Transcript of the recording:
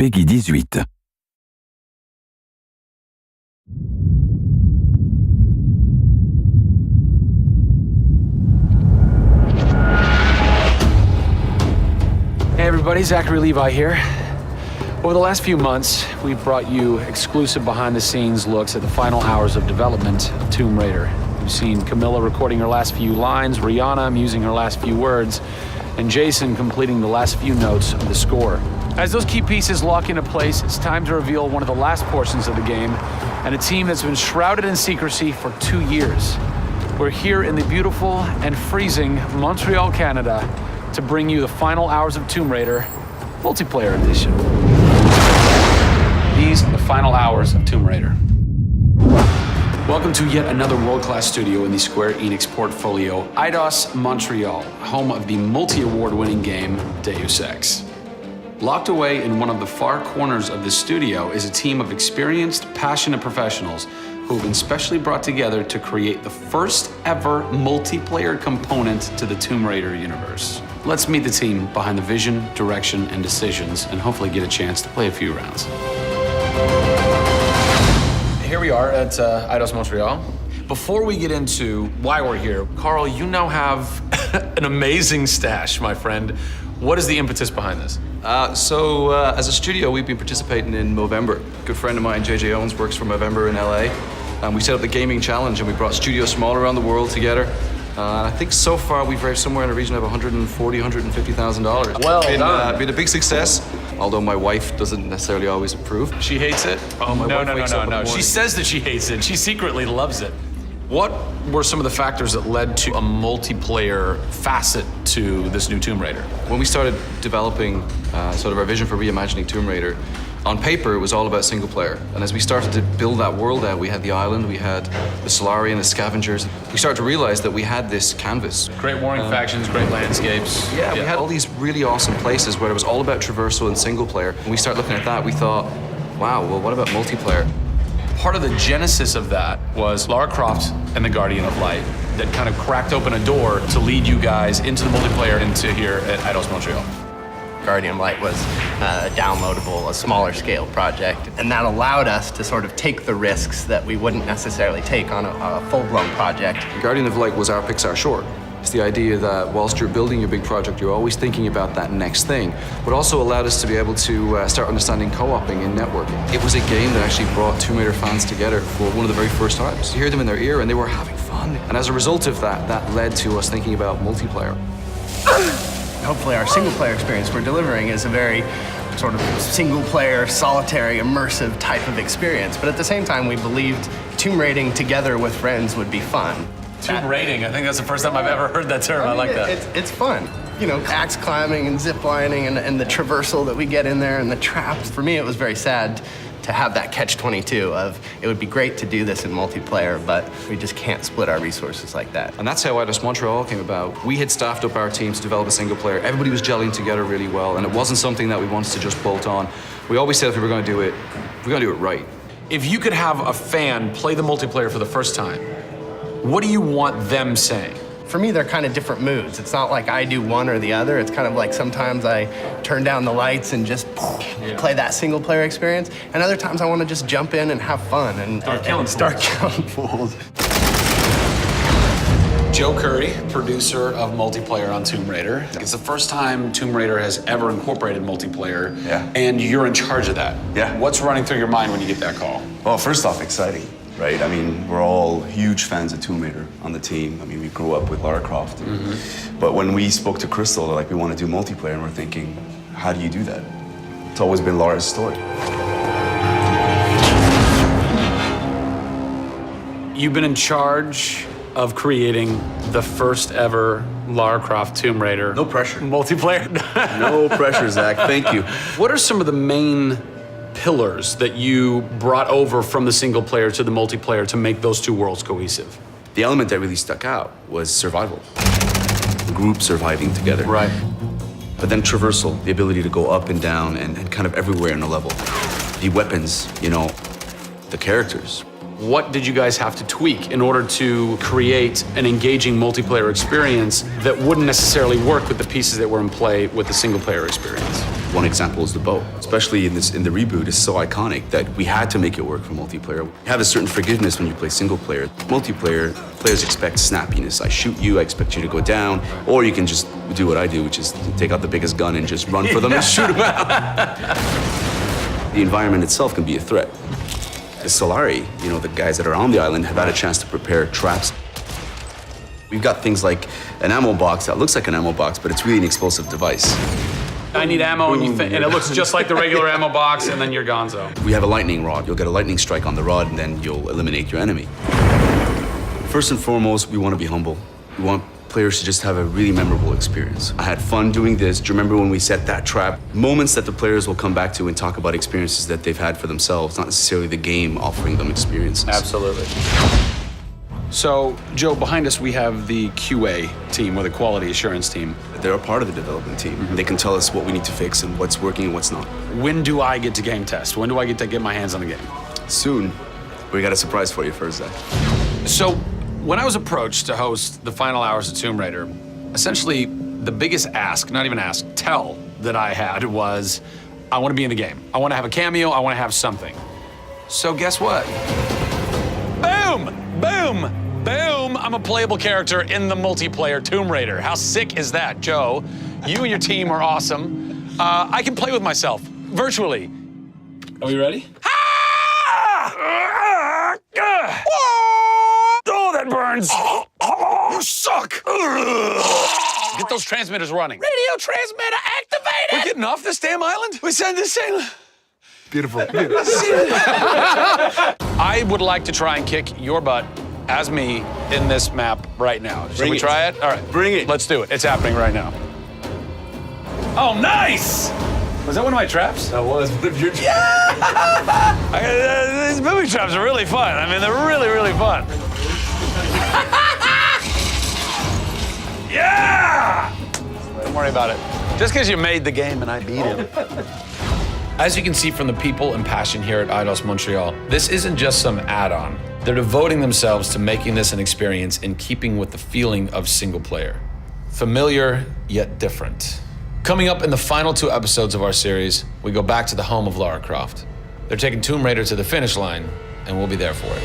Peggy 18. Hey everybody, Zachary Levi here. Over the last few months, we've brought you exclusive behind-the-scenes looks at the final hours of development of Tomb Raider. You've seen Camilla recording her last few lines, Rihanna musing her last few words, and Jason completing the last few notes of the score. As those key pieces lock into place, it's time to reveal one of the last portions of the game, and a team that's been shrouded in secrecy for 2 years. We're here in the beautiful and freezing Montreal, Canada, to bring you the final hours of Tomb Raider multiplayer edition. These are the final hours of Tomb Raider. Welcome to yet another world-class studio in the Square Enix portfolio, Eidos Montreal, home of the multi-award-winning game Deus Ex. Locked away in one of the far corners of the studio is a team of experienced, passionate professionals who have been specially brought together to create the first ever multiplayer component to the Tomb Raider universe. Let's meet the team behind the vision, direction, and decisions, and hopefully get a chance to play a few rounds. Here we are at Eidos Montreal. Before we get into why we're here, Carl, you now have an amazing stash, my friend. What is the impetus behind this? As a studio, we've been participating in Movember. A good friend of mine, JJ Owens, works for Movember in LA. And we set up the gaming challenge, and we brought studios from all around the world together. And I think so far we've raised somewhere in the region of $140,000, $150,000. Well done. Been a big success, although my wife doesn't necessarily always approve. She hates it? Oh, my wife wakes up in the morning. She says that she hates it. She secretly loves it. What were some of the factors that led to a multiplayer facet to this new Tomb Raider? When we started developing sort of our vision for reimagining Tomb Raider, on paper, it was all about single player. And as we started to build that world out, we had the island, we had the Solari and the scavengers. We started to realize that we had this canvas. Great warring factions, great landscapes. Yeah, we had all these really awesome places where it was all about traversal and single player. When we started looking at that, we thought, wow, well, what about multiplayer? Part of the genesis of that was Lara Croft and the Guardian of Light that kind of cracked open a door to lead you guys into the multiplayer into here at Eidos Montreal. Guardian of Light was a downloadable, a smaller scale project, and that allowed us to sort of take the risks that we wouldn't necessarily take on a full-blown project. Guardian of Light was our Pixar short. It's the idea that whilst you're building your big project, you're always thinking about that next thing, but also allowed us to be able to start understanding co-oping and networking. It was a game that actually brought Tomb Raider fans together for one of the very first times. You hear them in their ear and they were having fun. And as a result of that, that led to us thinking about multiplayer. Hopefully our single-player experience we're delivering is a very sort of single-player, solitary, immersive type of experience. But at the same time, we believed tomb raiding together with friends would be fun. Tomb raiding, I think that's the first time I've ever heard that term. I like that. It's fun. You know, axe climbing and zip lining and the traversal that we get in there and the traps. For me, it was very sad to have that catch-22 of it would be great to do this in multiplayer, but we just can't split our resources like that. And that's how Eidos Montreal came about. We had staffed up our team to develop a single player. Everybody was gelling together really well, and it wasn't something that we wanted to just bolt on. We always said if we were going to do it, we're going to do it right. If you could have a fan play the multiplayer for the first time, what do you want them saying? For me, they're kind of different moods. It's not like I do one or the other. It's kind of like sometimes I turn down the lights and just play that single player experience. And other times I want to just jump in and have fun and start killing fools. Joe Curry, producer of multiplayer on Tomb Raider. It's the first time Tomb Raider has ever incorporated multiplayer, and you're in charge of that. Yeah. What's running through your mind when you get that call? Well, first off, exciting, right? I mean, we're all huge fans of Tomb Raider on the team. I mean, we grew up with Lara Croft. But when we spoke to Crystal, like, we want to do multiplayer, and we're thinking, how do you do that? It's always been Lara's story. You've been in charge of creating the first ever Lara Croft Tomb Raider. No pressure. Multiplayer. No pressure, Zach. Thank you. What are some of the main pillars that you brought over from the single player to the multiplayer to make those two worlds cohesive? The element that really stuck out was survival. The group surviving together. Right. But then traversal, the ability to go up and down and kind of everywhere in a level. The weapons, you know, the characters. What did you guys have to tweak in order to create an engaging multiplayer experience that wouldn't necessarily work with the pieces that were in play with the single player experience? One example is the bow. Especially in the reboot, it's so iconic that we had to make it work for multiplayer. You have a certain forgiveness when you play single player. Multiplayer, players expect snappiness. I shoot you, I expect you to go down, or you can just do what I do, which is take out the biggest gun and just run for them and shoot them out. The environment itself can be a threat. The Solari, the guys that are on the island have had a chance to prepare traps. We've got things like an ammo box that looks like an ammo box, but it's really an explosive device. I need ammo, and it looks just like the regular ammo box, and then you're gonzo. We have a lightning rod. You'll get a lightning strike on the rod, and then you'll eliminate your enemy. First and foremost, we want to be humble. We want players to just have a really memorable experience. I had fun doing this. Do you remember when we set that trap? Moments that the players will come back to and talk about experiences that they've had for themselves, not necessarily the game offering them experiences. Absolutely. So, Joe, behind us we have the QA team, or the quality assurance team. They're a part of the development team. They can tell us what we need to fix and what's working and what's not. When do I get to game test? When do I get to get my hands on the game? Soon. We got a surprise for you first, Zach. So, when I was approached to host the final hours of Tomb Raider, essentially the biggest tell that I had was, I want to be in the game. I want to have a cameo, I want to have something. So guess what? Boom! Boom! Boom! I'm a playable character in the multiplayer Tomb Raider. How sick is that, Joe? You and your team are awesome. I can play with myself, virtually. Are we ready? Oh, that burns! You suck! Get those transmitters running. Radio transmitter activated! We're getting off this damn island? We send this thing. Beautiful. I would like to try and kick your butt as me in this map right now. Should we try it? All right. Bring it. Let's do it. It's happening right now. Oh, nice! Was that one of my traps? That was one of your traps. Yeah! These booby traps are really fun. I mean, they're really, really fun. Yeah! Don't worry about it. Just because you made the game and I beat him. As you can see from the people and passion here at Eidos Montreal, this isn't just some add-on. They're devoting themselves to making this an experience in keeping with the feeling of single player. Familiar, yet different. Coming up in the final 2 episodes of our series, we go back to the home of Lara Croft. They're taking Tomb Raider to the finish line, and we'll be there for it.